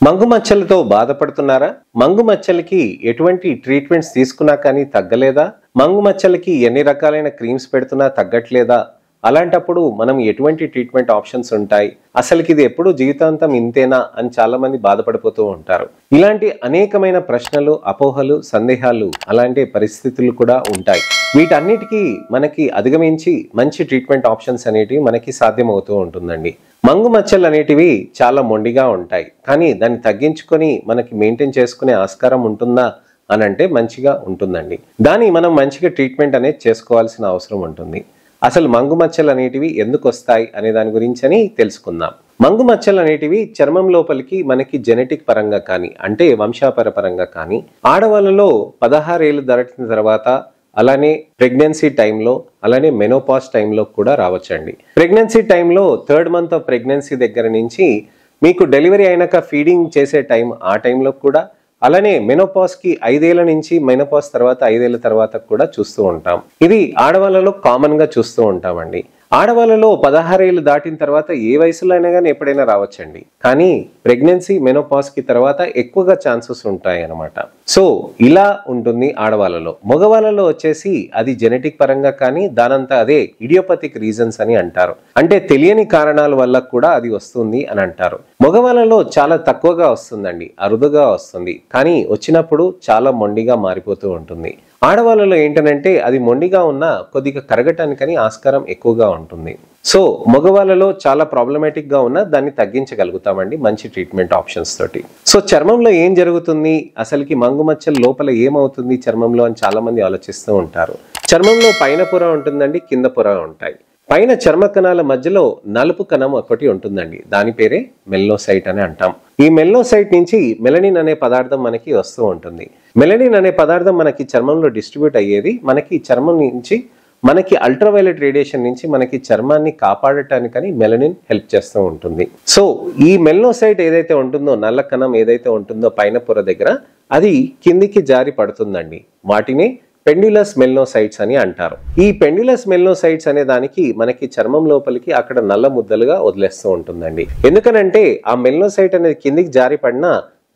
మంగు మచ్చలతో బాధపడుతున్నారా? మంగు మచ్చలకి ఎటువంటి ట్రీట్మెంట్స్ తీసుకున్నా కానీ తగ్గలేదా? మంగు మచ్చలకి ఎన్ని రకాలైన క్రీమ్స్ పెడుతున్నా తగ్గట్లేదా? అలాంటప్పుడు మనం ఎటువంటి ట్రీట్మెంట్ ఆప్షన్స్ ఉంటాయి? అసలుకి ఇది ఎప్పుడు జీవితాంతం ఇంతేనా అని చాలా మంది బాధపడిపోతూ ఉంటారు. ఇలాంటి అనేకమైన ప్రశ్నలు, అపోహలు, సందేహాలు, అలాంటి పరిస్థితులు కూడా ఉంటాయి. వీటన్నిటికీ మనకి అధిగమించి మంచి ట్రీట్మెంట్ ఆప్షన్స్ అనేటివి మనకి సాధ్యమవుతూ ఉంటుందండి. మంగు మచ్చలు అనేటివి చాలా మొండిగా ఉంటాయి, కానీ దాన్ని తగ్గించుకొని మనకి మెయింటైన్ చేసుకునే ఆస్కారం ఉంటుందా అని అంటే మంచిగా ఉంటుందండి. దాన్ని మనం మంచిగా ట్రీట్మెంట్ అనేది చేసుకోవాల్సిన అవసరం ఉంటుంది. అసలు మంగు మచ్చలు అనేటివి ఎందుకు వస్తాయి అనే దాని గురించి అని తెలుసుకుందాం. మంగు మచ్చలు అనేటివి చర్మం లోపలికి మనకి జెనెటిక్ పరంగా కానీ, అంటే వంశాపరపరంగా కానీ, ఆడవాళ్ళలో 16 ఏళ్ళు దాటిన తర్వాత, అలానే ప్రెగ్నెన్సీ టైంలో, అలానే మెనోపాజ్ టైంలో కూడా రావచ్చండి. ప్రెగ్నెన్సీ టైంలో 3rd మంత్ ఆఫ్ ప్రెగ్నెన్సీ దగ్గర నుంచి మీకు డెలివరీ అయినాక ఫీడింగ్ చేసే టైం, ఆ టైంలో కూడా, అలానే మెనోపాజ్కి 5 ఏళ్ల నుంచి మెనోపాజ్ తర్వాత 5 ఏళ్ల తర్వాత కూడా చూస్తూ ఉంటాం. ఇది ఆడవాళ్ళలో కామన్ గా చూస్తూ ఉంటామండి. ఆడవాళ్ళలో 16 ఏళ్ళు దాటిన తర్వాత ఏ వయసులో అయినా కానీ ఎప్పుడైనా రావచ్చండి. కానీ ప్రెగ్నెన్సీ, మెనోపాజ్కి తర్వాత ఎక్కువగా ఛాన్సెస్ ఉంటాయి అన్నమాట. సో ఇలా ఉంటుంది ఆడవాళ్ళలో. మగవాళ్ళలో వచ్చేసి అది జెనెటిక్ పరంగా కానీ, దానంతా అదే ఇడియోపతిక్ రీజన్స్ అని అంటారు. అంటే తెలియని కారణాల వల్ల కూడా అది వస్తుంది అని అంటారు. మగవాళ్ళలో చాలా తక్కువగా వస్తుందండి, అరుదుగా వస్తుంది. కానీ వచ్చినప్పుడు చాలా మొండిగా మారిపోతూ ఉంటుంది. ఆడవాళ్ళలో ఏంటనంటే అది మొండిగా ఉన్న కొద్దిగా కరగటానికని ఆస్కారం ఎక్కువగా ఉంటుంది. సో మగవాళ్ళలో చాలా ప్రాబ్లమాటిక్ గా ఉన్న దాన్ని తగ్గించగలుగుతామండి మంచి ట్రీట్మెంట్ ఆప్షన్స్ తోటి. సో చర్మంలో ఏం జరుగుతుంది, అసలుకి మంగు మచ్చల లోపల ఏమవుతుంది చర్మంలో అని చాలా మంది ఆలోచిస్తూ ఉంటారు. చర్మంలో పైన పొర ఉంటుందండి, కింద పొర ఉంటాయి. పైన చర్మ కణాల మధ్యలో నలుపు కణం ఒకటి ఉంటుందండి, దాని పేరే మెల్నోసైట్ అని అంటాం. ఈ మెల్నోసైట్ నుంచి మెలనిన్ అనే పదార్థం మనకి వస్తూ ఉంటుంది. మెలనిన్ అనే పదార్థం మనకి చర్మంలో డిస్ట్రిబ్యూట్ అయ్యేది మనకి చర్మం నుంచి, మనకి అల్ట్రావైలెట్ రేడియేషన్ నుంచి మనకి చర్మాన్ని కాపాడటానికని మెలనిన్ హెల్ప్ చేస్తూ ఉంటుంది. సో ఈ మెల్నోసైట్ ఏదైతే ఉంటుందో, నల్ల కణం ఏదైతే ఉంటుందో పైన పొర దగ్గర, అది కిందికి జారి పడుతుందండి. వాటిని పెండ్యులస్ మెల్నోసైట్స్ అని అంటారు. ఈ పెండ్యులస్ మెల్నోసైట్స్ అనే దానికి మనకి చర్మం లోపలికి అక్కడ నల్ల ముద్దలుగా వదిలేస్తూ ఉంటుందండి. ఎందుకనంటే ఆ మెల్నోసైట్ అనేది కిందికి జారి పడినా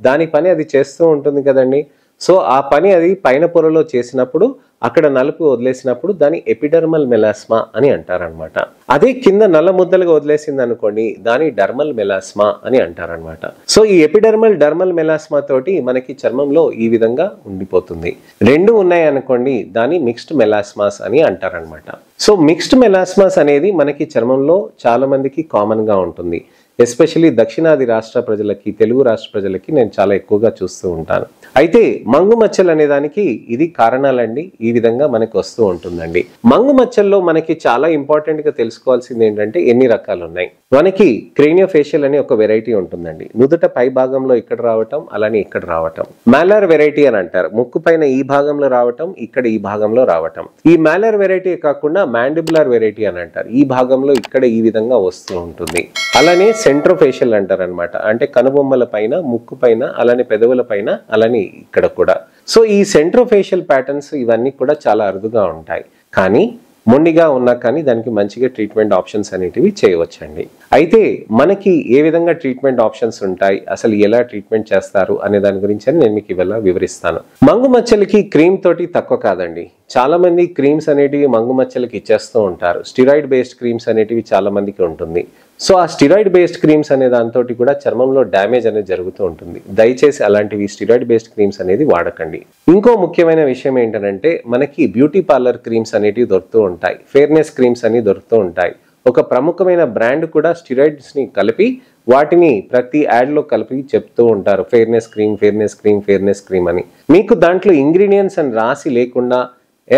దాని పని అది చేస్తూ ఉంటుంది కదండి. సో ఆ పని అది పైన పొరలో చేసినప్పుడు, అక్కడ నలుపు వదిలేసినప్పుడు దాని ఎపిడర్మల్ మెలాస్మా అని అంటారనమాట. అదే కింద నల్ల ముద్దలుగా వదిలేసింది అనుకోండి, దాని డర్మల్ మెలాస్మా అని అంటారనమాట. సో ఈ ఎపిడర్మల్, డర్మల్ మెలాస్మా తోటి మనకి చర్మంలో ఈ విధంగా ఉండిపోతుంది. రెండు ఉన్నాయి అనుకోండి, దాని మిక్స్డ్ మెలాస్మాస్ అని అంటారనమాట. సో మిక్స్డ్ మెలాస్మాస్ అనేది మనకి చర్మంలో చాలా మందికి కామన్ గా ఉంటుంది. ఎస్పెషలీ దక్షిణాది రాష్ట్ర ప్రజలకి, తెలుగు రాష్ట్ర ప్రజలకి నేను చాలా ఎక్కువగా చూస్తూ ఉంటాను. అయితే మంగు మచ్చలు అనే దానికి ఇది కారణాలండి, ఈ విధంగా మనకి వస్తూ ఉంటుందండి. మంగు మచ్చల్లో మనకి చాలా ఇంపార్టెంట్ గా తెలుసుకోవాల్సింది ఏంటంటే ఎన్ని రకాలు ఉన్నాయి. మనకి క్రేనియోఫేషియల్ అనే ఒక వెరైటీ ఉంటుందండి. నుదుట పై భాగంలో ఇక్కడ రావటం, అలానే ఇక్కడ రావటం. మ్యాలర్ వెరైటీ అని అంటారు. ముక్కు పైన ఈ భాగంలో రావటం, ఇక్కడ ఈ భాగంలో రావటం. ఈ మ్యాలర్ వెరైటీ కాకుండా మ్యాండిబులర్ వెరైటీ అని అంటారు. ఈ భాగంలో ఇక్కడ ఈ విధంగా వస్తూ ఉంటుంది. అలానే సెంట్రోఫేషియల్ అంటారు అనమాట. అంటే కనుబొమ్మల పైన, ముక్కు పైన, అలానే పెదవుల పైన, అలానే ఇక్కడ కూడా. సో ఈ సెంట్రోఫేషియల్ ప్యాటర్న్స్ ఇవన్నీ కూడా చాలా అరుదుగా ఉంటాయి. కానీ మొండిగా ఉన్నా కానీ దానికి మంచిగా ట్రీట్మెంట్ ఆప్షన్స్ అనేటివి చేయవచ్చండి. అయితే మనకి ఏ విధంగా ట్రీట్మెంట్ ఆప్షన్స్ ఉంటాయి, అసలు ఎలా ట్రీట్మెంట్ చేస్తారు అనే దాని గురించి నేను మీకు ఇవాళ వివరిస్తాను. మంగు మచ్చలకి క్రీమ్ తోటి తక్కువ కాదండి. చాలా మంది క్రీమ్స్ అనేటివి మంగు మచ్చలకి ఇచ్చేస్తూ ఉంటారు. స్టిరాయిడ్ బేస్డ్ క్రీమ్స్ అనేటివి చాలా మందికి ఉంటుంది. సో ఆ స్టిరాయిడ్ బేస్డ్ క్రీమ్స్ అనే దాంతో కూడా చర్మంలో డ్యామేజ్ అనేది జరుగుతూ ఉంటుంది. దయచేసి అలాంటివి స్టిరాయిడ్ బేస్డ్ క్రీమ్స్ అనేది వాడకండి. ఇంకో ముఖ్యమైన విషయం ఏంటంటే మనకి బ్యూటీ పార్లర్ క్రీమ్స్ అనేటివి దొరుకుతూ ఉంటాయి. ఫెయిర్నెస్ క్రీమ్స్ అని దొరుకుతూ ఉంటాయి. ఒక ప్రముఖమైన బ్రాండ్ కూడా స్టిరాయిడ్స్ ని కలిపి వాటిని ప్రతి యాడ్ లో కలిపి చెప్తూ ఉంటారు, fairness cream, fairness cream, fairness cream అని. మీకు దాంట్లో ఇంగ్రీడియంట్స్ అని రాసి లేకుండా,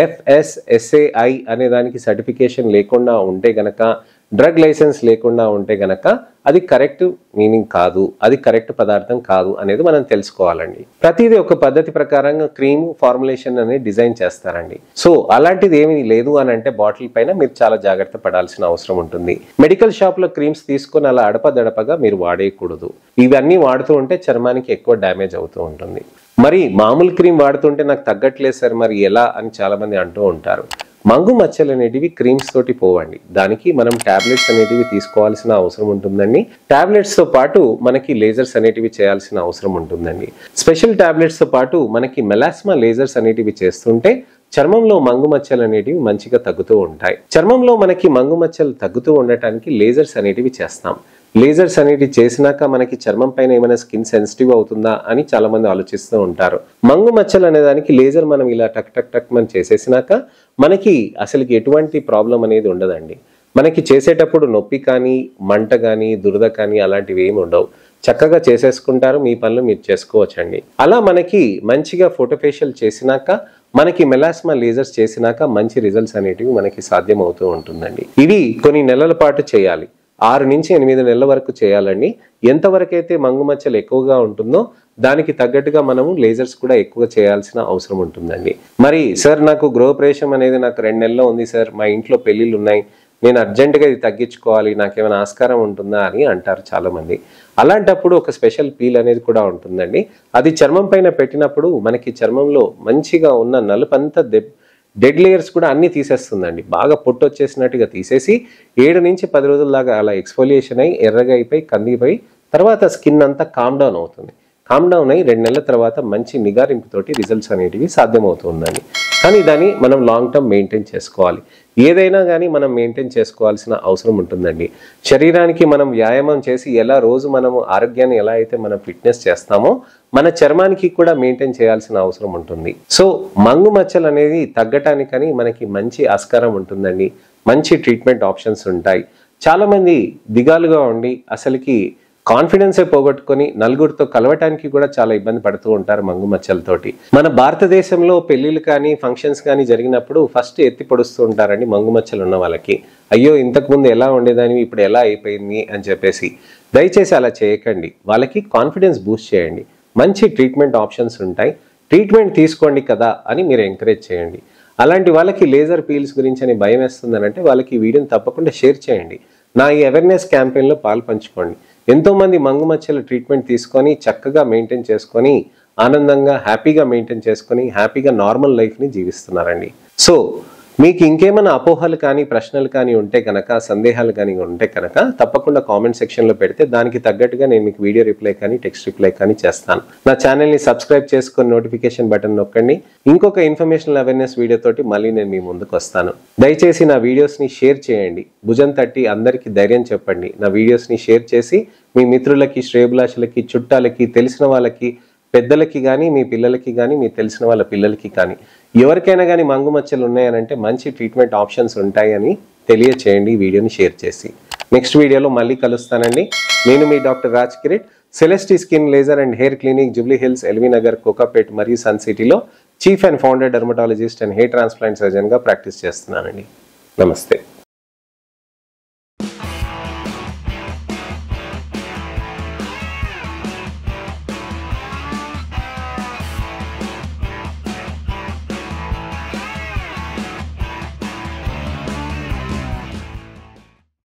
FSSAI అనే దానికి సర్టిఫికేషన్ లేకుండా ఉంటే గనక, డ్రగ్ లైసెన్స్ లేకుండా ఉంటే గనక అది కరెక్ట్ మీనింగ్ కాదు, అది కరెక్ట్ పదార్థం కాదు అనేది మనం తెలుసుకోవాలండి. ప్రతిదీ ఒక పద్ధతి ప్రకారంగా క్రీమ్ ఫార్ములేషన్ అనేది డిజైన్ చేస్తారండి. సో అలాంటిది ఏమీ లేదు అని అంటే బాటిల్ పైన మీరు చాలా జాగ్రత్త పడాల్సిన అవసరం ఉంటుంది. మెడికల్ షాప్ లో క్రీమ్స్ తీసుకొని అలా అడపదడపగా మీరు వాడేయకూడదు. ఇవన్నీ వాడుతూ ఉంటే చర్మానికి ఎక్కువ డ్యామేజ్ అవుతూ ఉంటుంది. మరి మామూలు క్రీమ్ వాడుతుంటే నాకు తగ్గట్లేదు సార్, మరి ఎలా అని చాలా మంది అంటూ ఉంటారు. మంగు మచ్చలు అనేటివి క్రీమ్స్ తోటి పోవండి. దానికి మనం టాబ్లెట్స్ అనేటివి తీసుకోవాల్సిన అవసరం ఉంటుందండి. టాబ్లెట్స్ తో పాటు మనకి లేజర్స్ అనేటివి చేయాల్సిన అవసరం ఉంటుందండి. స్పెషల్ టాబ్లెట్స్ తో పాటు మనకి మెలాస్మా లేజర్స్ అనేటివి చేస్తుంటే చర్మంలో మంగు మచ్చలు అనేటివి మంచిగా తగ్గుతూ ఉంటాయి. చర్మంలో మనకి మంగు మచ్చలు తగ్గుతూ ఉండటానికి లేజర్స్ అనేటివి చేస్తాం. లేజర్స్ అనేటివి చేసినాక మనకి చర్మం పైన ఏమైనా స్కిన్ సెన్సిటివ్ అవుతుందా అని చాలా మంది ఆలోచిస్తూ ఉంటారు. మంగు మచ్చలు అనే దానికి లేజర్ మనం ఇలా టక్ టక్ టక్ మనం చేసేసినాక మనకి అసలుకి ఎటువంటి ప్రాబ్లం అనేది ఉండదండి. మనకి చేసేటప్పుడు నొప్పి కానీ, మంట కానీ, దురద కానీ అలాంటివి ఏమి ఉండవు. చక్కగా చేసేసుకుంటారు, మీ పనులు మీరు చేసుకోవచ్చండి. అలా మనకి మంచిగా ఫోటోఫేషియల్ చేసినాక మనకి మెలాస్మా లేజర్స్ చేసినాక మంచి రిజల్ట్స్ అనేటివి మనకి సాధ్యం అవుతూ ఉంటుందండి. ఇవి కొన్ని నెలల పాటు చేయాలి. 6 నుంచి 8 నెలల వరకు చేయాలండి. ఎంతవరకైతే మంగు మచ్చలు ఎక్కువగా ఉంటుందో దానికి తగ్గట్టుగా మనము లేజర్స్ కూడా ఎక్కువ చేయాల్సిన అవసరం ఉంటుందండి. మరి సార్ నాకు గృహప్రవేశం అనేది నాకు 2 నెలల్లో ఉంది సార్, మా ఇంట్లో పెళ్ళిళ్ళు ఉన్నాయి, నేను అర్జెంటుగా ఇది తగ్గించుకోవాలి, నాకేమైనా ఆస్కారం ఉంటుందా అని అంటారు చాలామంది. అలాంటప్పుడు ఒక స్పెషల్ పీల్ అనేది కూడా ఉంటుందండి. అది చర్మం పైన పెట్టినప్పుడు మనకి చర్మంలో మంచిగా ఉన్న నలుపంతా డెడ్ లేయర్స్ కూడా అన్ని తీసేస్తుందండి. బాగా పొట్టు వచ్చేసినట్టుగా తీసేసి 7 నుంచి 10 రోజుల దాకా అలా ఎక్స్ఫోలియేషన్ అయ్యి ఎర్రగా అయిపోయి కందిపోయి తర్వాత స్కిన్ అంతా కామ్ డౌన్ అవుతుంది. కామ్ డౌన్ అయ్యి 2 నెలల తర్వాత మంచి నిగారింపుతోటి రిజల్ట్స్ అనేటివి సాధ్యమవుతుందండి. కానీ దాన్ని మనం లాంగ్ టర్మ్ మెయింటైన్ చేసుకోవాలి. ఏదైనా కానీ మనం మెయింటైన్ చేసుకోవాల్సిన అవసరం ఉంటుందండి. శరీరానికి మనం వ్యాయామం చేసి ఎలా రోజు మనము ఆరోగ్యాన్ని ఎలా అయితే మనం ఫిట్నెస్ చేస్తామో మన చర్మానికి కూడా మెయింటైన్ చేయాల్సిన అవసరం ఉంటుంది. సో మంగు మచ్చలు అనేది తగ్గటానికని మనకి మంచి ఆస్కారం ఉంటుందండి. మంచి ట్రీట్మెంట్ ఆప్షన్స్ ఉంటాయి. చాలామంది దిగాలుగా ఉండి అసలుకి కాన్ఫిడెన్సే పోగొట్టుకొని నలుగురితో కలవటానికి కూడా చాలా ఇబ్బంది పడుతూ ఉంటారు మంగు మచ్చలతోటి. మన భారతదేశంలో పెళ్లిళ్ళు కానీ ఫంక్షన్స్ కానీ జరిగినప్పుడు ఫస్ట్ ఎత్తి పొడుస్తూ ఉంటారండి మంగు మచ్చలు ఉన్న వాళ్ళకి. అయ్యో ఇంతకుముందు ఎలా ఉండేదానివి ఇప్పుడు ఎలా అయిపోయింది అని చెప్పేసి. దయచేసి అలా చేయకండి. వాళ్ళకి కాన్ఫిడెన్స్ బూస్ట్ చేయండి. మంచి ట్రీట్మెంట్ ఆప్షన్స్ ఉంటాయి, ట్రీట్మెంట్ తీసుకోండి కదా అని మీరు ఎంకరేజ్ చేయండి. అలాంటి వాళ్ళకి లేజర్ పీల్స్ గురించి అని భయం వేస్తుందనంటే వాళ్ళకి ఈ వీడియోని తప్పకుండా షేర్ చేయండి. నా ఈ అవేర్నెస్ క్యాంపెయిన్లో పాలు పంచుకోండి. ఎంతోమంది మంగు మచ్చల ట్రీట్మెంట్ తీసుకొని చక్కగా మెయింటైన్ చేసుకొని ఆనందంగా హ్యాపీగా మెయింటైన్ చేసుకొని హ్యాపీగా నార్మల్ లైఫ్ని జీవిస్తున్నారండి. సో మీకు ఇంకేమైనా అపోహలు కానీ ప్రశ్నలు కానీ ఉంటే కనుక సందేహాలు కానీ ఉంటే కనుక తప్పకుండా కామెంట్ సెక్షన్లో పెడితే దానికి తగ్గట్టుగా నేను మీకు వీడియో రిప్లై కానీ టెక్స్ట్ రిప్లై కానీ చేస్తాను. నా ఛానల్ని సబ్స్క్రైబ్ చేసుకొని నోటిఫికేషన్ బటన్ నొక్కండి. ఇంకొక ఇన్ఫర్మేషనల్ అవేర్నెస్ వీడియోతోటి మళ్ళీ నేను మీ ముందుకు వస్తాను. దయచేసి నా వీడియోస్ని షేర్ చేయండి. భుజం తట్టి అందరికీ ధైర్యం చెప్పండి. నా వీడియోస్ని షేర్ చేసి మీ మిత్రులకి, శ్రేయభిలాషులకి, చుట్టాలకి, తెలిసిన వాళ్ళకి, పెద్దలకి కానీ, మీ పిల్లలకి కానీ, మీ తెలిసిన వాళ్ళ పిల్లలకి కానీ ఎవరికైనా కానీ మంగు మచ్చలు ఉన్నాయనంటే మంచి ట్రీట్మెంట్ ఆప్షన్స్ ఉంటాయని తెలియచేయండి ఈ వీడియోని షేర్ చేసి. నెక్స్ట్ వీడియోలో మళ్ళీ కలుస్తానండి. నేను మీ doctor Raj Kirit, Celestee skin laser and hair clinic, Jubilee Hills, L B Nagar, Kokapet మరియు సన్ సిటీలో chief and founder dermatologist and hair transplant సర్జన్గా ప్రాక్టీస్ చేస్తున్నానండి. నమస్తే.